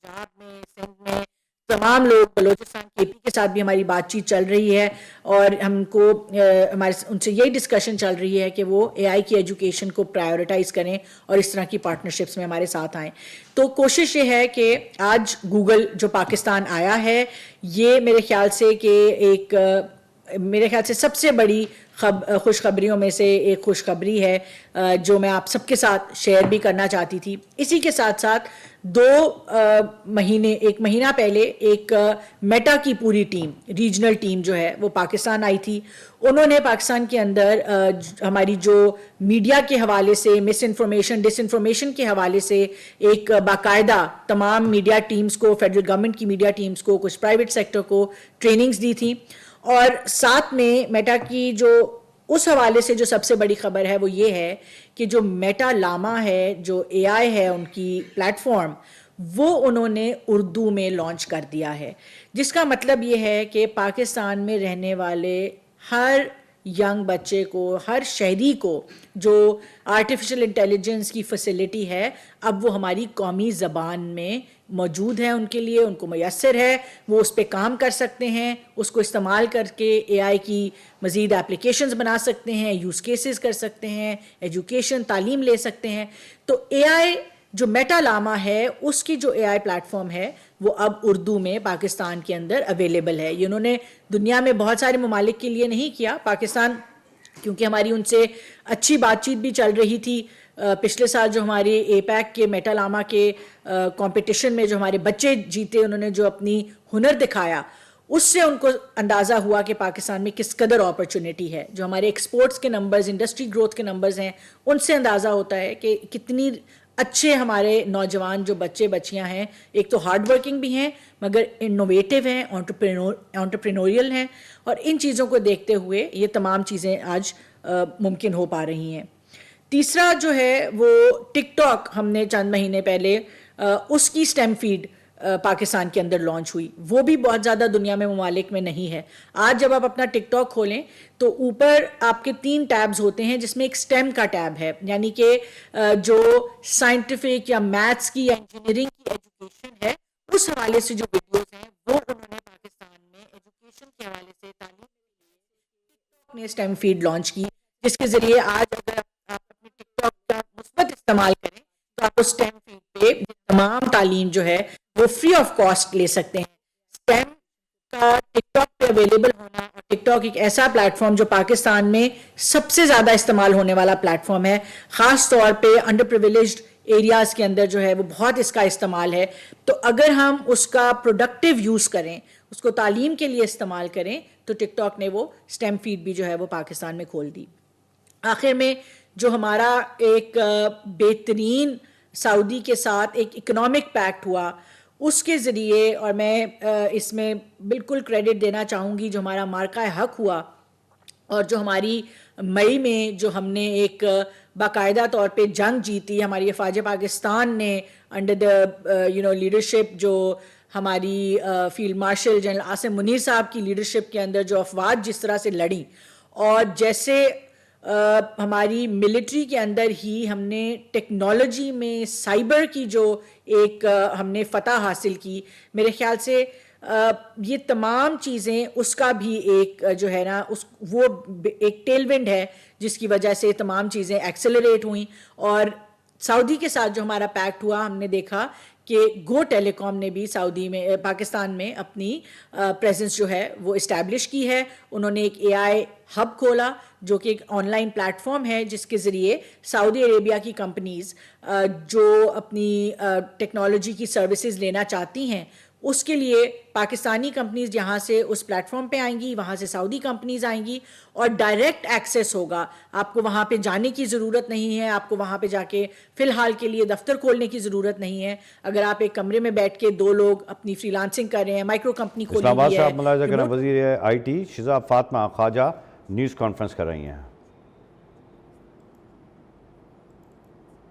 پنجاب میں، سندھ میں، تمام لوگ، بلوچستان کے پی کے ساتھ بھی ہماری بات چیت چل رہی ہے، اور ہم کو ہمارے ان سے یہی ڈسکشن چل رہی ہے کہ وہ اے آئی کی ایجوکیشن کو پرائیورٹائز کریں اور اس طرح کی پارٹنرشپس میں ہمارے ساتھ آئیں. تو کوشش یہ ہے کہ آج گوگل جو پاکستان آیا ہے، یہ میرے خیال سے کہ میرے خیال سے سب سے بڑی خوشخبریوں میں سے ایک خوشخبری ہے جو میں آپ سب کے ساتھ شیئر بھی کرنا چاہتی تھی. اسی کے ساتھ ساتھ ایک مہینہ پہلے ایک میٹا کی پوری ٹیم، ریجنل ٹیم جو ہے وہ پاکستان آئی تھی. انہوں نے پاکستان کے اندر ہماری جو میڈیا کے حوالے سے مس انفارمیشن ڈس انفارمیشن کے حوالے سے ایک باقاعدہ تمام میڈیا ٹیمز کو، فیڈرل گورنمنٹ کی میڈیا ٹیمز کو، کچھ پرائیویٹ سیکٹر کو ٹریننگز دی تھیں. اور ساتھ میں میٹا کی جو اس حوالے سے جو سب سے بڑی خبر ہے وہ یہ ہے کہ جو میٹا لاما ہے، جو اے آئی ہے ان کی پلیٹ فارم، وہ انہوں نے اردو میں لانچ کر دیا ہے، جس کا مطلب یہ ہے کہ پاکستان میں رہنے والے ہر ینگ بچے کو، ہر شہری کو جو آرٹیفیشل انٹیلیجنس کی فیسلٹی ہے، اب وہ ہماری قومی زبان میں موجود ہے، ان کے لیے، ان کو میسر ہے، وہ اس پہ کام کر سکتے ہیں، اس کو استعمال کر کے اے آئی کی مزید اپلیکیشنز بنا سکتے ہیں، یوز کیسز کر سکتے ہیں، ایجوکیشن، تعلیم لے سکتے ہیں. تو اے آئی جو میٹا لاما ہے، اس کی جو اے آئی پلیٹ فارم ہے وہ اب اردو میں پاکستان کے اندر اویلیبل ہے. یہ انہوں نے دنیا میں بہت سارے ممالک کے لیے نہیں کیا. پاکستان کیونکہ ہماری ان سے اچھی بات چیت بھی چل رہی تھی، پچھلے سال جو ہمارے اے پیک کے میٹا لاما کے کمپٹیشن میں جو ہمارے بچے جیتے، انہوں نے جو اپنی ہنر دکھایا، اس سے ان کو اندازہ ہوا کہ پاکستان میں کس قدر اپرچونٹی ہے. جو ہمارے ایکسپورٹس کے نمبرز، انڈسٹری گروتھ کے نمبرز ہیں، ان سے اندازہ ہوتا ہے کہ کتنی اچھے ہمارے نوجوان جو بچے بچیاں ہیں، ایک تو ہارڈ ورکنگ بھی ہیں مگر انوویٹو ہیں، انٹرپرینوریل ہیں، اور ان چیزوں کو دیکھتے ہوئے یہ تمام چیزیں آج ممکن ہو پا رہی ہیں. تیسرا جو ہے وہ ٹک ٹاک، ہم نے چند مہینے پہلے اس کی سٹیم فیڈ پاکستان کے اندر لانچ ہوئی. وہ بھی بہت زیادہ دنیا میں ممالک میں نہیں ہے. آج جب آپ اپنا ٹک ٹاک کھولیں تو اوپر آپ کے 3 ٹیبز ہوتے ہیں، جس میں ایک سٹیم کا ٹیب ہے، یعنی کہ جو سائنٹیفک یا میتھس کی یا انجینئرنگ کی ایجوکیشن ہے، اس حوالے سے جو ویڈیوز ہیں وہ انہوں نے پاکستان میں ایجوکیشن کے حوالے سے تعلیم نے سٹیم فیڈ لانچ کی، جس کے ذریعے آج اگر آپ اپنے ٹک ٹاک کا مثبت استعمال کریں تو آپ اس سٹیم فیڈ پہ تمام تعلیم جو ہے وہ فری آف کاسٹ لے سکتے ہیں. سٹیم کا ٹک ٹاک پہ اویلیبل ہونا، اور ٹک ٹاک ایک ایسا پلیٹ فارم جو پاکستان میں سب سے زیادہ استعمال ہونے والا پلیٹ فارم ہے، خاص طور پہ انڈر پریویلیجڈ ایریاز کے اندر جو ہے وہ بہت اس کا استعمال ہے. تو اگر ہم اس کا پروڈکٹیو یوز کریں، اس کو تعلیم کے لیے استعمال کریں، تو ٹک ٹاک نے وہ سٹیم فیڈ بھی جو ہے وہ پاکستان میں کھول دی. آخر میں جو ہمارا ایک بہترین سعودی کے ساتھ ایک اکنامک پیکٹ ہوا، اس کے ذریعے، اور میں اس میں بالکل کریڈٹ دینا چاہوں گی جو ہمارا مارکہ حق ہوا، اور جو ہماری مئی میں جو ہم نے ایک باقاعدہ طور پہ جنگ جیتی، ہماری افواج پاکستان نے انڈر دا لیڈرشپ جو ہماری field marshal general Asim Munir صاحب کی لیڈرشپ کے اندر جو افواج جس طرح سے لڑیں، اور جیسے ہماری ملٹری کے اندر ہی ہم نے ٹیکنالوجی میں سائبر کی جو ایک ہم نے فتح حاصل کی، میرے خیال سے یہ تمام چیزیں اس کا بھی ایک جو ہے نا وہ ایک ٹیل ونڈ ہے جس کی وجہ سے تمام چیزیں ایکسلریٹ ہوئیں. اور سعودی کے ساتھ جو ہمارا پیکٹ ہوا، ہم نے دیکھا کہ گو ٹیلی کام نے بھی پاکستان میں اپنی پریزنس جو ہے وہ اسٹیبلش کی ہے. انہوں نے ایک اے آئی ہب کھولا جو کہ ایک آن لائن پلیٹ فارم ہے، جس کے ذریعے سعودی عربیہ کی کمپنیز جو اپنی ٹیکنالوجی کی سروسز لینا چاہتی ہیں، اس کے لیے پاکستانی کمپنیز یہاں سے اس پلیٹ فارم پہ آئیں گی، وہاں سے سعودی کمپنیز آئیں گی، اور ڈائریکٹ ایکسیس ہوگا. آپ کو وہاں پہ جانے کی ضرورت نہیں ہے، آپ کو وہاں پہ جا کے فی الحال کے لیے دفتر کھولنے کی ضرورت نہیں ہے. اگر آپ ایک کمرے میں بیٹھ کے 2 لوگ اپنی فری لانسنگ کر رہے ہیں، مائکرو کمپنی کھولی اسلام آباد ہوئی سے ہے. آپ ملاحظہ کریں، وزیر IT Shaza Fatima Khawaja news conference کر رہی ہیں.